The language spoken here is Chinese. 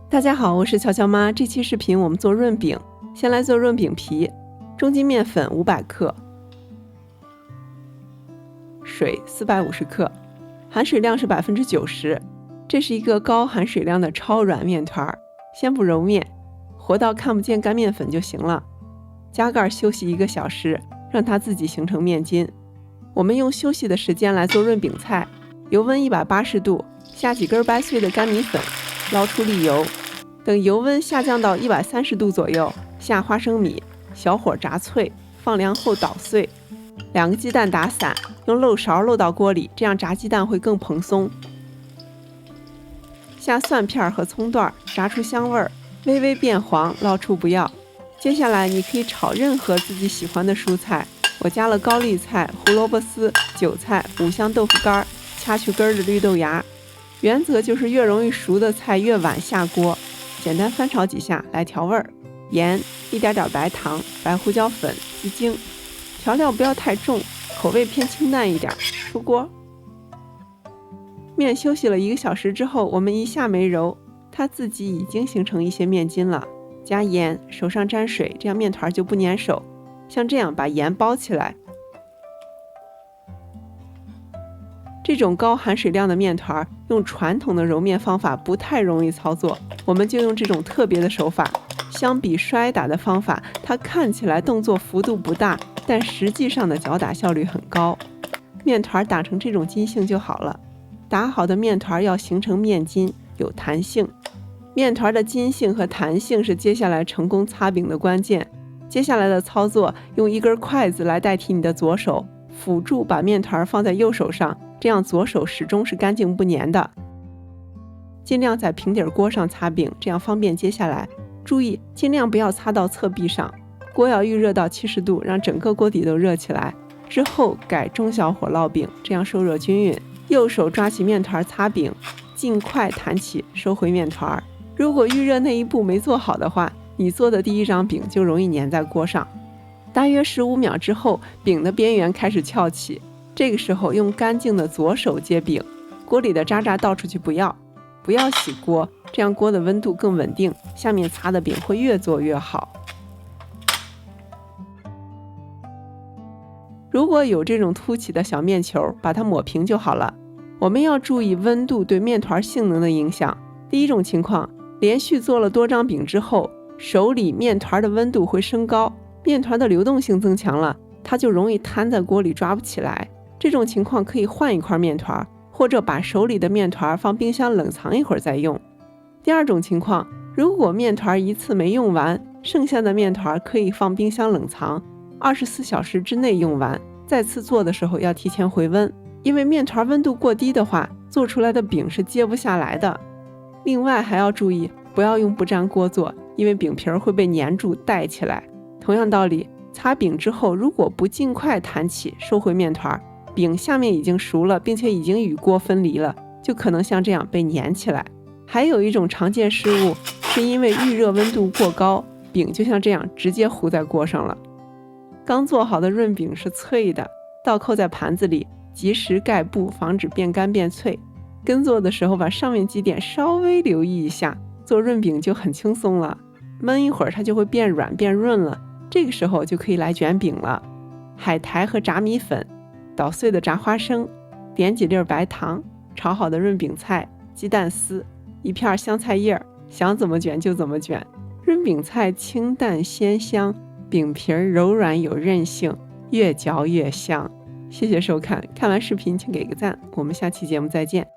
大家好，我是乔乔妈。这期视频我们做润饼，先来做润饼皮。中筋面粉500克，水450克，含水量是90%。这是一个高含水量的超软面团，先不揉面，和到看不见干面粉就行了。加盖休息1个小时，让它自己形成面筋。我们用休息的时间来做润饼菜。油温180度，下几根掰碎的干米粉，捞出沥油。等油温下降到130度左右，下花生米，小火炸脆，放凉后捣碎。2个鸡蛋打散，用漏勺漏到锅里，这样炸鸡蛋会更蓬松。下蒜片和葱段，炸出香味儿，微微变黄，捞出不要。接下来你可以炒任何自己喜欢的蔬菜，我加了高丽菜、胡萝卜丝、韭菜、五香豆腐干，掐去根的绿豆芽。原则就是越容易熟的菜越晚下锅。简单翻炒几下来调味儿，盐，一点点白糖，白胡椒粉，鸡精。调料不要太重，口味偏清淡一点。出锅。面休息了1个小时之后，我们一下没揉，它自己已经形成一些面筋了。加盐，手上沾水，这样面团就不粘手。像这样把盐包起来。这种高含水量的面团，用传统的揉面方法不太容易操作，我们就用这种特别的手法。相比摔打的方法，它看起来动作幅度不大，但实际上的搅打效率很高。面团打成这种筋性就好了。打好的面团要形成面筋，有弹性。面团的筋性和弹性是接下来成功擦饼的关键。接下来的操作，用1根筷子来代替你的左手，辅助把面团放在右手上，这样左手始终是干净不粘的。尽量在平底锅上擦饼，这样方便接下来。注意，尽量不要擦到侧壁上。锅要预热到70度，让整个锅底都热起来。之后改中小火烙饼，这样受热均匀。右手抓起面团擦饼，尽快弹起，收回面团。如果预热那一步没做好的话，你做的第一张饼就容易粘在锅上。大约15秒之后，饼的边缘开始翘起，这个时候用干净的左手接饼，锅里的渣渣倒出去不要洗锅，这样锅的温度更稳定，下面擦的饼会越做越好。如果有这种凸起的小面球，把它抹平就好了。我们要注意温度对面团性能的影响。第一种情况，连续做了多张饼之后，手里面团的温度会升高，面团的流动性增强了，它就容易摊在锅里抓不起来。这种情况可以换一块面团，或者把手里的面团放冰箱冷藏一会儿再用。第二种情况，如果面团一次没用完，剩下的面团可以放冰箱冷藏，24小时之内用完。再次做的时候要提前回温，因为面团温度过低的话，做出来的饼是接不下来的。另外还要注意，不要用不粘锅做，因为饼皮会被粘住带起来。同样道理，擦饼之后如果不尽快弹起收回面团，饼下面已经熟了，并且已经与锅分离了，就可能像这样被粘起来。还有一种常见失误，是因为预热温度过高，饼就像这样直接糊在锅上了。刚做好的润饼是脆的，倒扣在盘子里，及时盖布，防止变干变脆。跟做的时候把上面几点稍微留意一下，做润饼就很轻松了。焖一会儿它就会变软变润了，这个时候就可以来卷饼了。海苔和炸米粉，捣碎的炸花生，点几粒白糖，炒好的润饼菜，鸡蛋丝，一片香菜叶，想怎么卷就怎么卷。润饼菜清淡鲜香，饼皮柔软有韧性，越嚼越香。谢谢收看，看完视频请给个赞，我们下期节目再见。